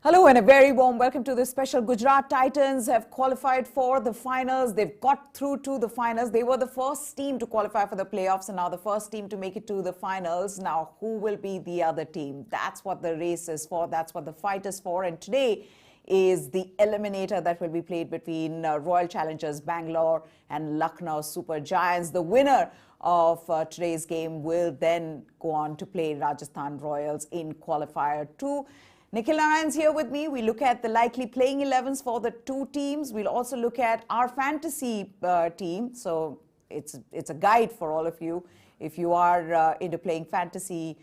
Hello and a very warm welcome to this special. Gujarat Titans have qualified for the finals. They've got through to the finals. They were the first team to qualify for the playoffs and now the first team to make it to the finals. Now, who will be the other team? That's what the race is for. That's what the fight is for. And today is the eliminator that will be played between Royal Challengers Bangalore and Lucknow Supergiants. The winner of today's game will then go on to play Rajasthan Royals in qualifier 2. Nikhil Narayan's here with me. We look at the likely playing 11s for the two teams. We'll also look at our fantasy team. So it's a guide for all of you. If you are into playing fantasy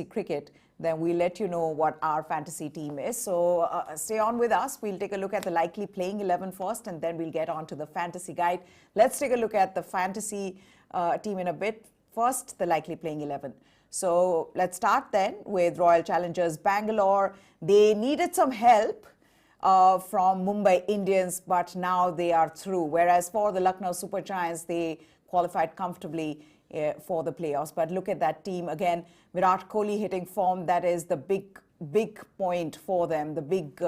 cricket, then we'll let you know what our fantasy team is. So stay on with us. We'll take a look at the likely playing 11 first, and then we'll get on to the fantasy guide. Let's take a look at the fantasy team in a bit. First, the likely playing 11. So let's start then with Royal Challengers Bangalore. They needed some help from Mumbai Indians, but now they are through. Whereas for the Lucknow Supergiants, they qualified comfortably for the playoffs. But look at that team again. Virat Kohli hitting form. That is the big point for them. The big,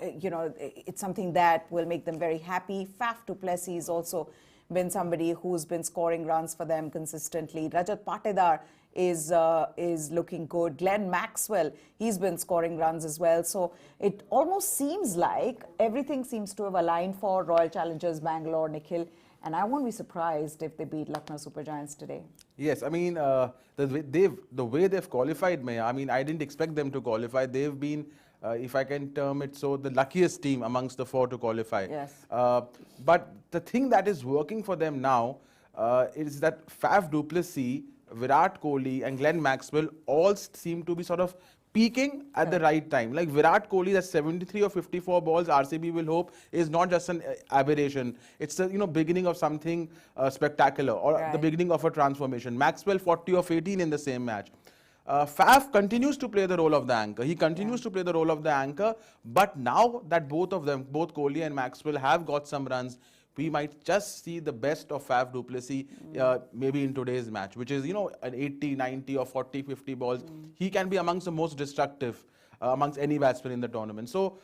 it's something that will make them very happy. Faf du Plessis has also been somebody who's been scoring runs for them consistently. Rajat Patidar is looking good. Glenn Maxwell, he's been scoring runs as well. So it almost seems like everything seems to have aligned for Royal Challengers Bangalore, Nikhil. And I won't be surprised if they beat Lucknow Supergiants today. Yes, I mean, the way they've qualified, Maya, I mean, I didn't expect them to qualify. They've been, if I can term it so, the luckiest team amongst the four to qualify. Yes. But the thing that is working for them now is that Faf du Plessis, Virat Kohli and Glenn Maxwell all seem to be sort of peaking at the right time. Like Virat Kohli, that's 73 or 54 balls, RCB will hope, is not just an aberration. It's the beginning of something spectacular or the beginning of a transformation. Maxwell 40 of 18 in the same match. Faf continues to play the role of the anchor. He continues to play the role of the anchor. But now that both of them, both Kohli and Maxwell, have got some runs, we might just see the best of Faf du Plessis maybe in today's match, which is, an 80, 90 or 40, 50 balls. He can be amongst the most destructive amongst any batsman in the tournament. So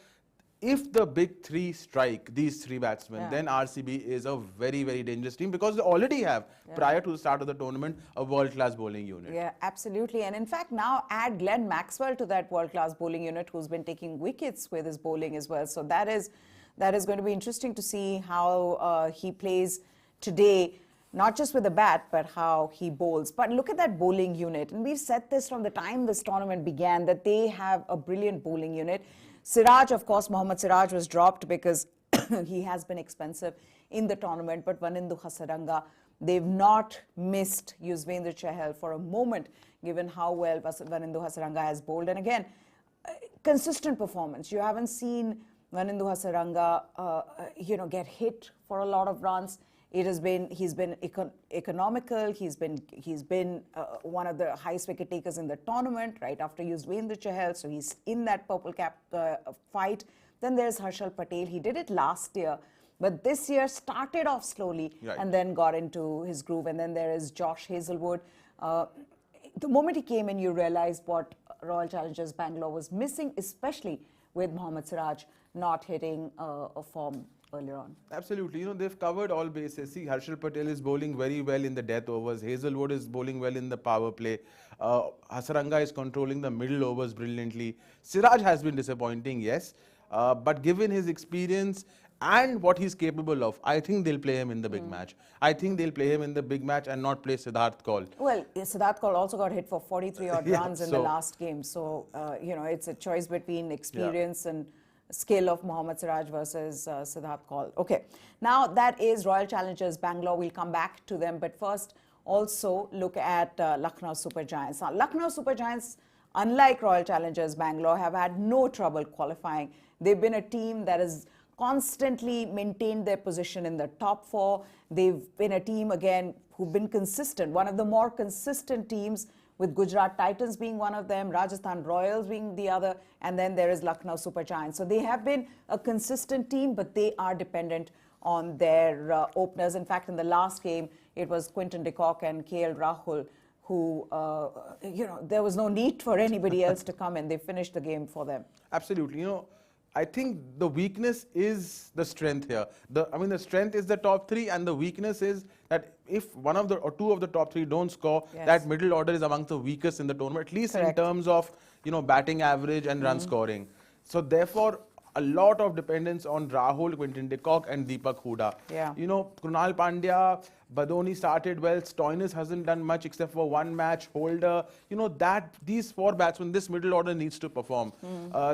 if the big three strike, these three batsmen, then RCB is a very, very dangerous team because they already have, prior to the start of the tournament, a world-class bowling unit. Yeah, absolutely. And in fact, now add Glenn Maxwell to that world-class bowling unit who's been taking wickets with his bowling as well. So that is going to be interesting to see how he plays today, not just with the bat, but how he bowls. But look at that bowling unit. And we've said this from the time this tournament began, that they have a brilliant bowling unit. Siraj, of course, Mohammad Siraj was dropped because he has been expensive in the tournament. But Vanindu Hasaranga, they've not missed Yuzvendra Chahal for a moment, given how well Vanindu Hasaranga has bowled. And again, consistent performance. You haven't seen Vanindu Hasaranga, get hit for a lot of runs. He's been economical. He's been one of the highest wicket takers in the tournament, right after Yuzvendra Chahal. So he's in that purple cap fight. Then there's Harshal Patel. He did it last year, but this year started off slowly and then got into his groove. And then there is Josh Hazelwood. The moment he came in, you realized what Royal Challengers Bangalore was missing, especially with Mohammad Siraj not hitting a form earlier on. Absolutely. They've covered all bases. See, Harshal Patel is bowling very well in the death overs. Hazelwood is bowling well in the power play. Hasaranga is controlling the middle overs brilliantly. Siraj has been disappointing, yes. But given his experience and what he's capable of, I think they'll play him in the big match. I think they'll play him in the big match and not play Siddharth Kaul. Well, Siddharth Kaul also got hit for 43 odd runs in the last game. So, it's a choice between experience and skill of Mohammad Siraj versus Siddharth Kaul. Okay, now that is Royal Challengers Bangalore. We'll come back to them. But first, also look at Lucknow Supergiants. Now, Lucknow Supergiants, unlike Royal Challengers Bangalore, have had no trouble qualifying. They've been a team that has constantly maintained their position in the top four. They've been a team, again, who've been consistent, one of the more consistent teams, with Gujarat Titans being one of them, Rajasthan Royals being the other, and then there is Lucknow Supergiants. So they have been a consistent team, but they are dependent on their openers. In fact, in the last game, it was Quinton Decock and Rahul who, there was no need for anybody else to come in. They finished the game for them. Absolutely. I think the weakness is the strength here. The strength is the top three, and the weakness is that if one of the or two of the top three don't score, that middle order is amongst the weakest in the tournament, at least in terms of batting average and run scoring. So therefore, a lot of dependence on Rahul, Quinton Decock and Deepak Hooda. Yeah. Krunal Pandya, Badoni started well. Stoinis hasn't done much except for one match. Holder, these four batsmen, this middle order needs to perform.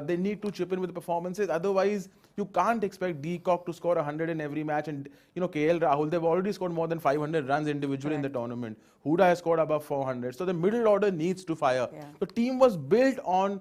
They need to chip in with the performances. Otherwise, you can't expect Decock to score 100 in every match. And, KL Rahul, they've already scored more than 500 runs individually in the tournament. Hooda has scored above 400. So the middle order needs to fire. Yeah. The team was built on,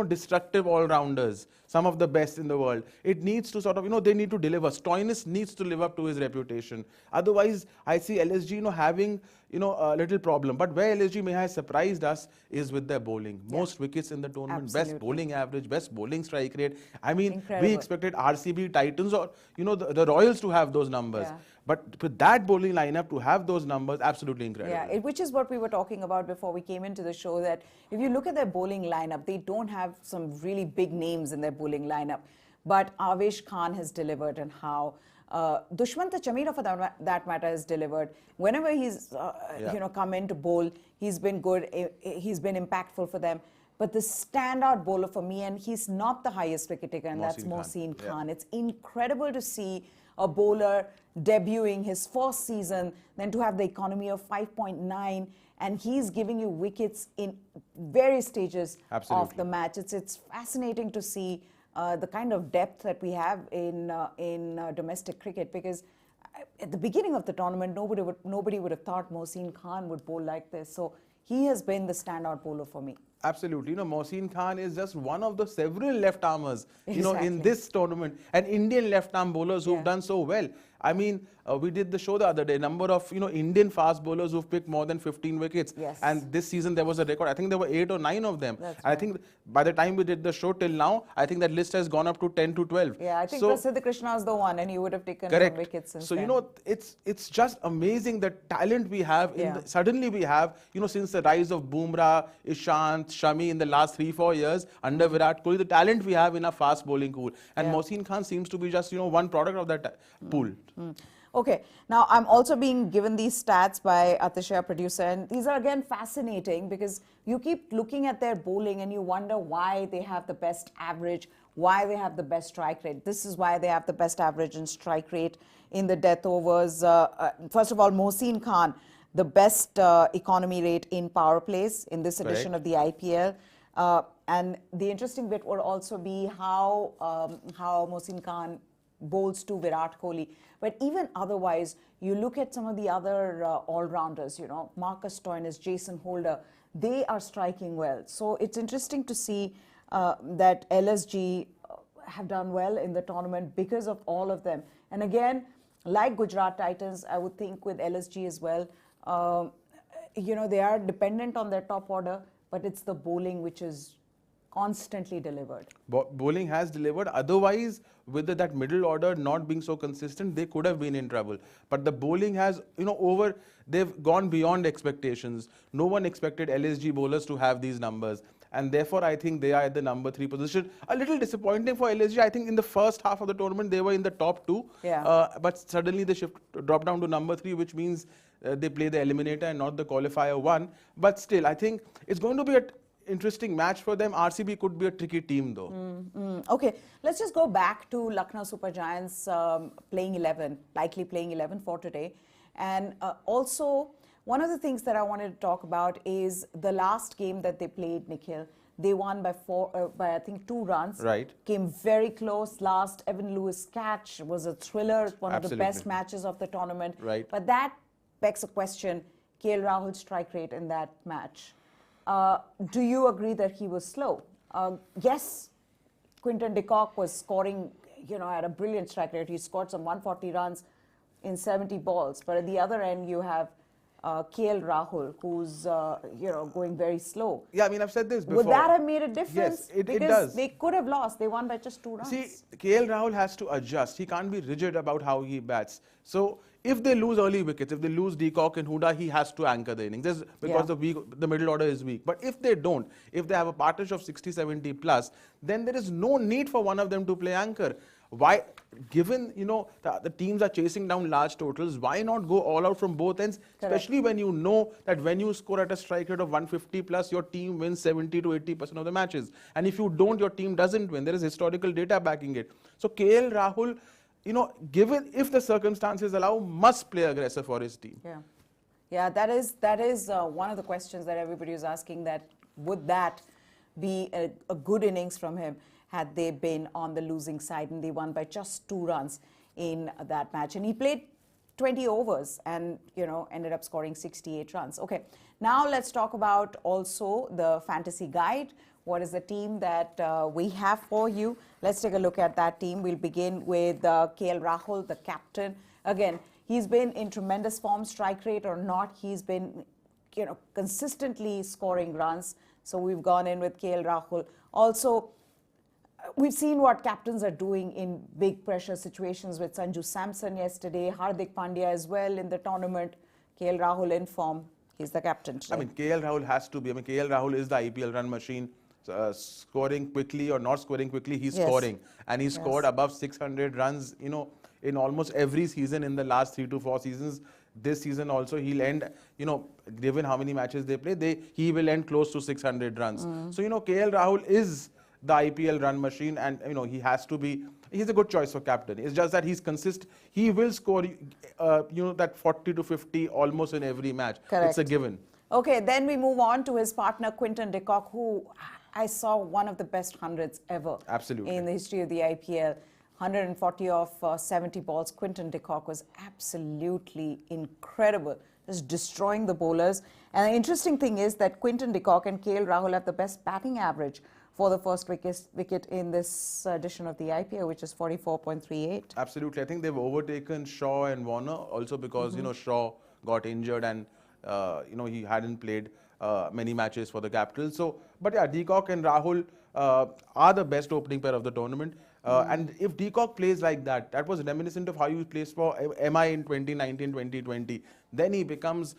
destructive all-rounders, some of the best in the world. It needs to sort of, they need to deliver. Stoinis needs to live up to his reputation. Otherwise, I see LSG, having, a little problem. But where LSG may have surprised us is with their bowling. Most wickets in the tournament, Absolutely. best bowling average, best bowling strike rate. I mean, Incredible. we expected RCB, Titans or, the Royals to have those numbers. Yeah. But with that bowling lineup to have those numbers, absolutely incredible. Yeah, which is what we were talking about before we came into the show, that if you look at their bowling lineup, they don't have some really big names in their bowling lineup. But Avesh Khan has delivered, and how Dushmanta Chamira, for that matter, has delivered. Whenever he's come in to bowl, he's been good. He's been impactful for them. But the standout bowler for me, and he's not the highest wicket taker, and that's Mohsen Khan. It's incredible to see a bowler debuting his first season, then to have the economy of 5.9, and he's giving you wickets in various stages of the match. It's fascinating to see the kind of depth that we have in domestic cricket, because at the beginning of the tournament, nobody would have thought Mohsen Khan would bowl like this. So he has been the standout bowler for me. Absolutely. Mohsen Khan is just one of the several left-armers, in this tournament, and Indian left-arm bowlers who've done so well. I mean, we did the show the other day, number of, Indian fast bowlers who've picked more than 15 wickets. Yes. And this season there was a record. I think there were 8 or 9 of them. That's I think by the time we did the show till now, I think that list has gone up to 10 to 12. Yeah, I think Prasidh Krishna is the one, and he would have taken more wickets since then. So, it's just amazing the talent we have. Suddenly we have, since the rise of Bumrah, Ishant, Shami in the last 3-4 years under Virat Kohli, the talent we have in our fast bowling pool. And Mohsen Khan seems to be just, one product of that pool. Okay, now I'm also being given these stats by Atisha, producer, and these are again fascinating, because you keep looking at their bowling and you wonder why they have the best average, why they have the best strike rate. This is why they have the best average and strike rate in the death overs. First of all, Mohsen Khan, the best economy rate in power plays in this edition of the IPL. And the interesting bit would also be how Mohsen Khan bowls to Virat Kohli. But even otherwise, you look at some of the other all-rounders, Marcus Stoinis, Jason Holder, they are striking well. So it's interesting to see that LSG have done well in the tournament because of all of them. And again, like Gujarat Titans, I would think with LSG as well, they are dependent on their top order, but it's the bowling which is constantly delivered. Bowling has delivered. Otherwise, with that middle order not being so consistent, they could have been in trouble. But the bowling has, they've gone beyond expectations. No one expected LSG bowlers to have these numbers. And therefore, I think they are at the number 3 position. A little disappointing for LSG. I think in the first half of the tournament, they were in the top 2. But suddenly they dropped down to number 3, which means they play the eliminator and not the qualifier 1. But still, I think it's going to be an interesting match for them. RCB could be a tricky team, though. Okay, let's just go back to Lucknow Supergiants playing 11, likely playing 11 for today. And also, one of the things that I wanted to talk about is the last game that they played, Nikhil. They won by I think 2 runs. Right. Came very close. Last Evan Lewis catch was a thriller, one of the best matches of the tournament. Right. But that begs a question, KL Rahul's strike rate in that match. Do you agree that he was slow? Yes, Quinton Decock was scoring, at a brilliant strike rate. He scored some 140 runs in 70 balls. But at the other end, you have KL Rahul, who's, going very slow. Yeah, I mean, I've said this before. Would that have made a difference? Yes, it because does. They could have lost. They won by just 2 runs. See, KL Rahul has to adjust. He can't be rigid about how he bats. So, if they lose early wickets, if they lose Decock and Huda, he has to anchor the innings because the middle order is weak. But if they don't, if they have a partnership of 60, 70 plus, then there is no need for one of them to play anchor. Why, given, the teams are chasing down large totals, why not go all out from both ends? Correct. Especially when you know that when you score at a strike rate of 150 plus, your team wins 70 to 80% of the matches. And if you don't, your team doesn't win. There is historical data backing it. So KL Rahul, given if the circumstances allow, must play aggressive for his team. Yeah, that is one of the questions that everybody is asking, that would that be a good innings from him had they been on the losing side, and they won by just 2 runs in that match. And he played 20 overs and, ended up scoring 68 runs. Okay, now let's talk about also the fantasy guide. What is the team that we have for you? Let's take a look at that team. We'll begin with KL Rahul, the captain. Again, he's been in tremendous form, strike rate or not. He's been, consistently scoring runs. So we've gone in with KL Rahul. Also, we've seen what captains are doing in big pressure situations with Sanju Samson yesterday, Hardik Pandya as well in the tournament. KL Rahul in form. He's the captain today. KL Rahul has to be. KL Rahul is the IPL run machine. Scoring quickly or not scoring quickly, he's scoring. And he scored above 600 runs, in almost every season in the last 3 to 4 seasons. This season also he'll end, given how many matches they play, he will end close to 600 runs. So, KL Rahul is the IPL run machine, and he has to be. He's a good choice for captain. It's just that he's consistent. He will score that 40 to 50 almost in every match. Correct. It's a given. Okay, then we move on to his partner Quinton Decock, who I saw one of the best hundreds ever. Absolutely. In the history of the IPL. 140 of 70 balls. Quinton Decock was absolutely incredible, just destroying the bowlers. And the interesting thing is that Quinton Decock and KL Rahul have the best batting average for the first wicket in this edition of the IPL, which is 44.38. Absolutely. I think they've overtaken Shaw and Warner also because, Shaw got injured and, he hadn't played many matches for the Capitals. So, but yeah, Decock and Rahul are the best opening pair of the tournament. And if Decock plays like that, that was reminiscent of how he plays for MI in 2019, 2020. Then he becomes,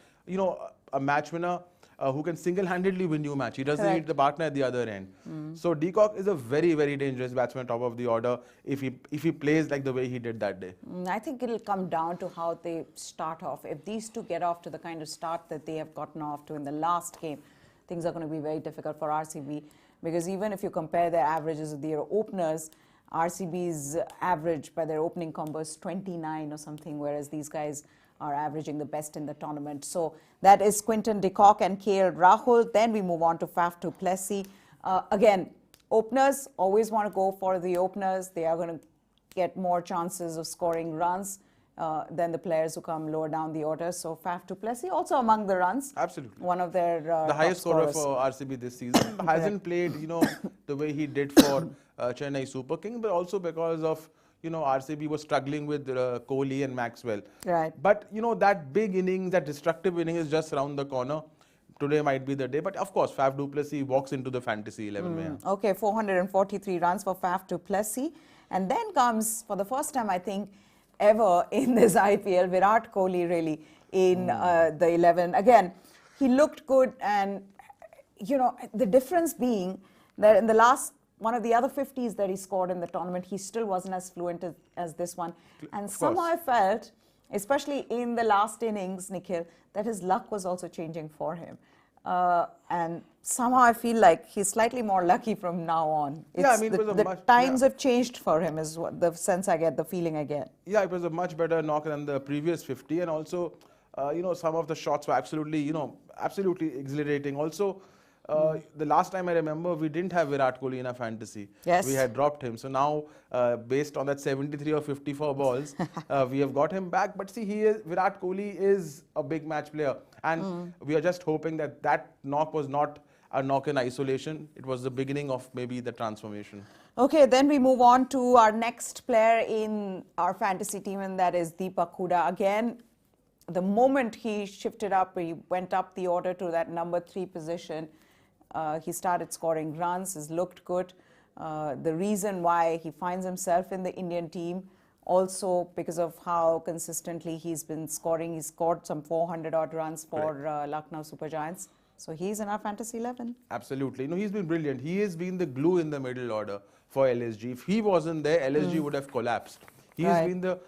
a match winner who can single-handedly win you a match. He doesn't need the partner at the other end. So Decock is a very, very dangerous batsman, top of the order, if he plays like the way he did that day. I think it'll come down to how they start off. If these two get off to the kind of start that they have gotten off to in the last game, things are going to be very difficult for RCB, because even if you compare their averages of their openers, RCB's average by their opening combo is 29 or something, whereas these guys are averaging the best in the tournament. So that is Quinton Decock and KL Rahul. Then we move on to Faf du Plessis. Again, openers always want to go for the openers. They are going to get more chances of scoring runs than the players who come lower down the order. So Faf du Plessis also among the runs. Absolutely. One of their the highest scorer for RCB this season. Hasn't played, the way he did for Chennai Super King, but also because of RCB was struggling with Kohli and Maxwell. Right. But, that big inning, that destructive inning is just around the corner. Today might be the day. But, of course, Faf du Plessis walks into the fantasy 11. Okay, 443 runs for Faf du Plessis. And then comes, for the first time, I think, ever in this IPL, Virat Kohli really in the 11. Again, he looked good, and, the difference being that in the last one of the other 50s that he scored in the tournament, he still wasn't as fluent as this one. And somehow I felt, especially in the last innings, Nikhil, that his luck was also changing for him. And somehow I feel like he's slightly more lucky from now on. The times have changed for him is what the sense I get, the feeling I get. Yeah, it was a much better knock than the previous 50. And also, some of the shots were absolutely, absolutely exhilarating. Also, the last time I remember, we didn't have Virat Kohli in our fantasy. Yes. We had dropped him. So now, based on that 73 or 54 balls, we have got him back. But see, Virat Kohli is a big match player. And we are just hoping that that knock was not a knock in isolation. It was the beginning of maybe the transformation. Okay, then we move on to our next player in our fantasy team, and that is Deepak Huda. Again, the moment he shifted up, he went up the order to that number 3 position, he started scoring runs, has looked good. The reason why he finds himself in the Indian team Also, because of how consistently he's been scoring, he's scored some 400 odd runs for Lucknow Supergiants. So he's in our fantasy 11. Absolutely. He's been brilliant. He has been the glue in the middle order for LSG. If he wasn't there, LSG would have collapsed. He has been the,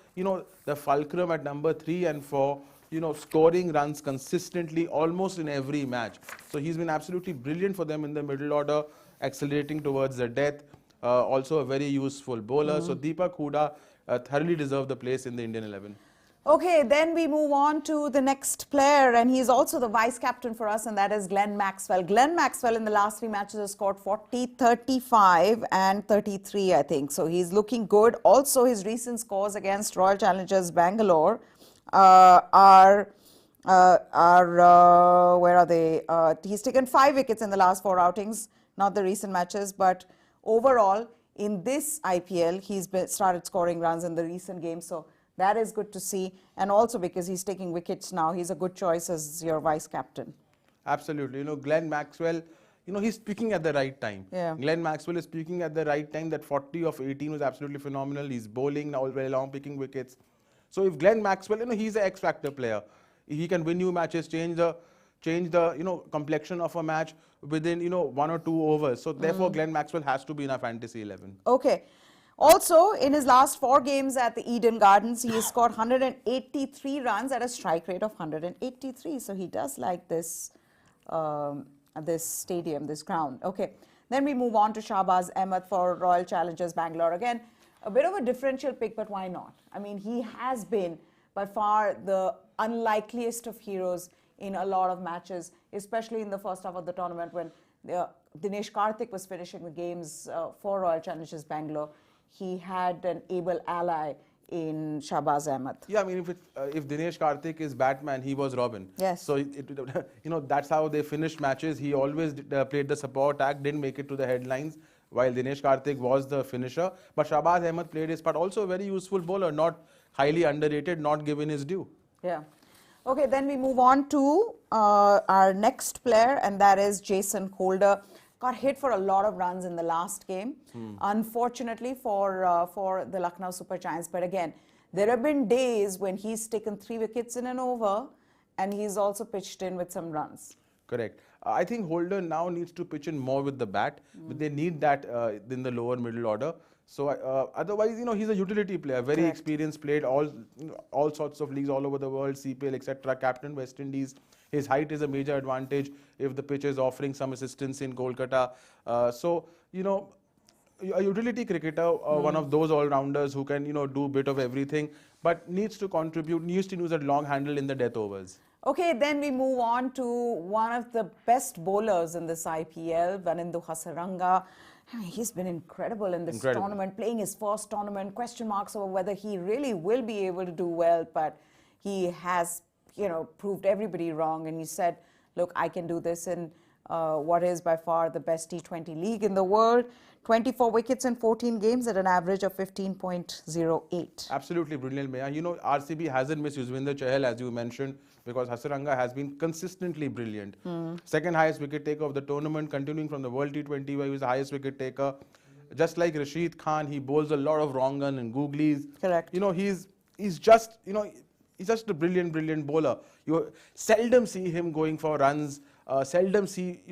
the fulcrum at number 3 and 4, scoring runs consistently almost in every match. So he's been absolutely brilliant for them in the middle order, accelerating towards the death. Also a very useful bowler. So Deepak Hooda thoroughly deserved the place in the Indian 11. Okay, then we move on to the next player, and he's also the vice captain for us, and that is Glenn Maxwell. Glenn Maxwell in the last 3 matches has scored 40, 35 and 33, I think. So he's looking good. Also, his recent scores against Royal Challengers Bangalore where are they? He's taken 5 wickets in the last 4 outings, not the recent matches, but overall in this IPL, he's started scoring runs in the recent games. So that is good to see, and also because he's taking wickets now, he's a good choice as your vice captain. Absolutely. Glenn Maxwell, he's peaking at the right time. Yeah. Glenn Maxwell is peaking at the right time. That 40 of 18 was absolutely phenomenal. He's bowling now very long, picking wickets. So if Glenn Maxwell, he's an X-factor player. He can win you matches, change the complexion of a match within 1 or 2 overs. So therefore, Glenn Maxwell has to be in our fantasy 11. Okay. Also, in his last 4 games at the Eden Gardens, he has scored 183 runs at a strike rate of 183. So he does like this, this stadium, this ground. Okay. Then we move on to Shahbaz Ahmed for Royal Challengers Bangalore. Again, a bit of a differential pick, but why not? I mean, he has been by far the unlikeliest of heroes in a lot of matches, especially in the first half of the tournament when Dinesh Karthik was finishing the games for Royal Challengers Bangalore. He had an able ally in Shahbaz Ahmed. Yeah, I mean, if Dinesh Karthik is Batman, he was Robin. Yes. So, that's how they finished matches. He always played the support act, didn't make it to the headlines, while Dinesh Karthik was the finisher. But Shahbaz Ahmed played his part. Also a very useful bowler, not highly underrated, not given his due. Yeah. Okay, then we move on to our next player, and that is Jason Kolder. Got hit for a lot of runs in the last game, unfortunately for the Lucknow Supergiants. But again, there have been days when he's taken 3 wickets in an over, and he's also pitched in with some runs. Correct. I think Holder now needs to pitch in more with the bat, but they need that in the lower middle order. So otherwise, he's a utility player, very experienced, played all sorts of leagues all over the world, CPL, etc. Captain West Indies. His height is a major advantage if the pitch is offering some assistance in Kolkata. So, a utility cricketer, one of those all-rounders who can, do a bit of everything, but needs to contribute, needs to use a long handle in the death overs. Okay, then we move on to one of the best bowlers in this IPL, Vanindu Hasaranga. He's been incredible in this tournament, playing his first tournament, question marks over whether he really will be able to do well, but he has, proved everybody wrong, and he said, look, I can do this in what is by far the best T20 league in the world. 24 wickets in 14 games at an average of 15.08. Absolutely brilliant, Maya. RCB hasn't missed Yuzvendra Chahal, as you mentioned, because Hasaranga has been consistently brilliant. Second highest wicket taker of the tournament, continuing from the World T20 where he was the highest wicket taker. Just like Rashid Khan, he bowls a lot of wrong gun and googlies. Correct. He's just, he's just a brilliant bowler. You seldom see him going for runs, seldom see,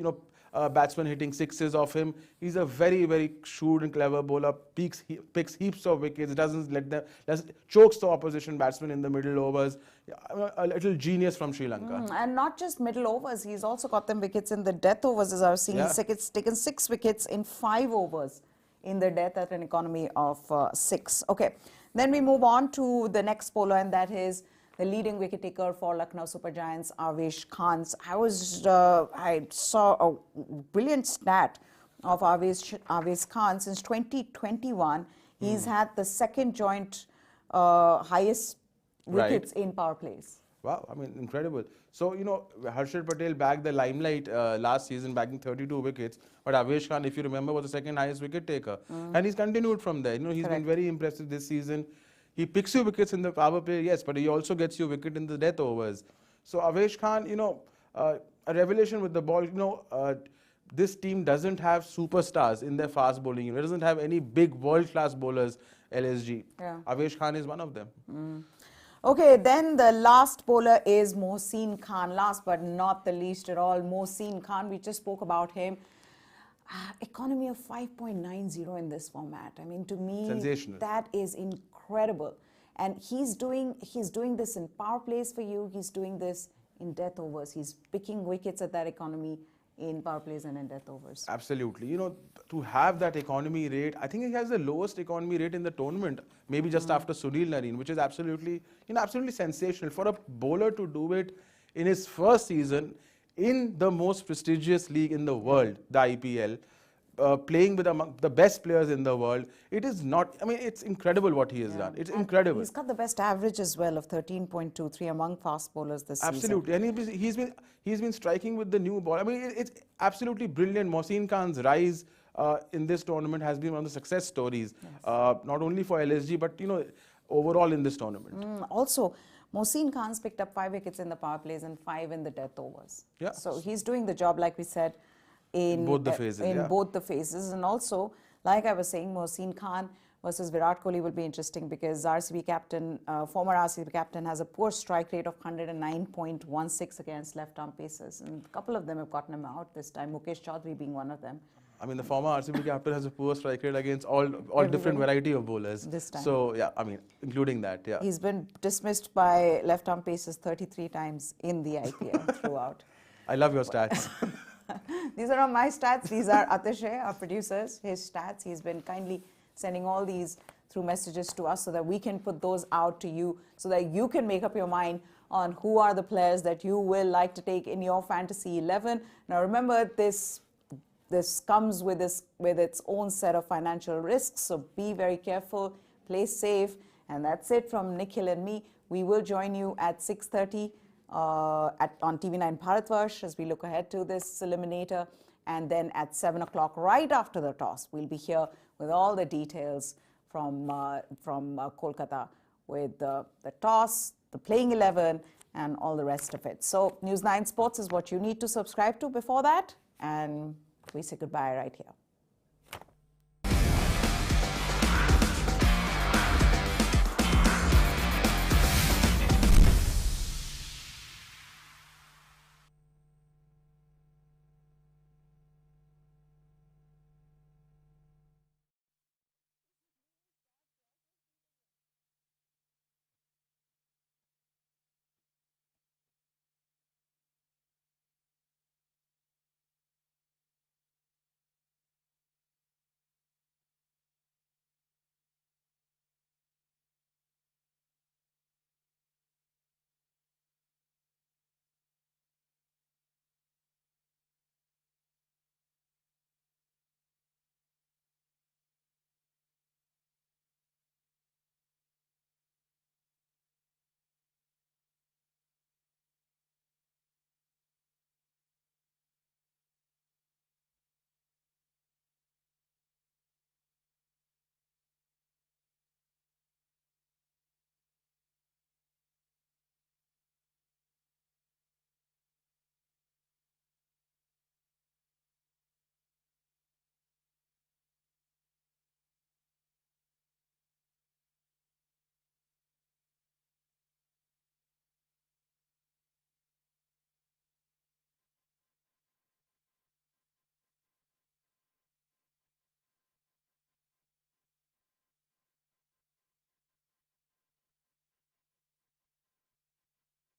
batsmen hitting sixes off him. He's a very shrewd and clever bowler, picks heaps of wickets, chokes the opposition batsman in the middle overs. A little genius from Sri Lanka. And not just middle overs, he's also got them wickets in the death overs, as I've seen. Yeah. He's taken 6 wickets in 5 overs in the death at an economy of 6. Okay, then we move on to the next bowler, and that is the leading wicket taker for Lucknow Supergiants, Avesh Khan. I saw a brilliant stat of Avesh Khan. Since 2021, he's had the second joint highest wickets in power plays. Wow, I mean, incredible. So, Harshad Patel bagged the limelight last season, bagging 32 wickets. But Avesh Khan, if you remember, was the second highest wicket taker. And he's continued from there. He's been very impressive this season. He picks you wickets in the power play, yes, but he also gets you wicket in the death overs. So Avesh Khan, a revelation with the ball. This team doesn't have superstars in their fast bowling unit. It doesn't have any big world-class bowlers LSG. Yeah. Avesh Khan is one of them. Okay, then the last bowler is Mohsen Khan. Last but not the least at all, Mohsen Khan. We just spoke about him. Economy of 5.90 in this format. I mean, to me, sensational. That is incredible. And he's doing this in power plays for you. He's doing this in death overs. He's picking wickets at that economy in power plays and in death overs. Absolutely. You know, to have that economy rate, I think he has the lowest economy rate in the tournament, maybe just after Sunil Narine, which is absolutely, absolutely sensational. For a bowler to do it in his first season in the most prestigious league in the world, the IPL, playing with among the best players in the world, it is not, I mean, it's incredible what he has done. It's incredible. He's got the best average as well of 13.23 among fast bowlers this season. Absolutely, and he's been striking with the new ball. I mean, it's absolutely brilliant. Mohsen Khan's rise in this tournament has been one of the success stories, not only for LSG but overall in this tournament. Also, Mohsen Khan's picked up 5 wickets in the power plays and 5 in the death overs. Yeah. So he's doing the job, like we said, in both the phases. Both the phases. And also, like I was saying, Mohsen Khan versus Virat Kohli will be interesting because RCB captain, former RCB captain, has a poor strike rate of 109.16 against left-arm pacers. And a couple of them have gotten him out this time, Mukesh Chaudhary being one of them. I mean, the former RCB captain has a poor strike rate against all different variety of bowlers. This time. So, yeah, I mean, including that, yeah. He's been dismissed by left-arm pacers 33 times in the IPL throughout. I love your stats. These are not my stats. These are Atishay, our producers, his stats. He's been kindly sending all these through messages to us so that we can put those out to you so that you can make up your mind on who are the players that you will like to take in your fantasy 11. Now, remember, this comes with its own set of financial risks, so be very careful, play safe, and that's it from Nikhil and me. We will join you at 6:30 on TV9 Bharatvarsh as we look ahead to this eliminator, and then at 7 o'clock, right after the toss, we'll be here with all the details from Kolkata with the toss, the playing 11, and all the rest of it. So News 9 Sports is what you need to subscribe to before that, and we say goodbye right here.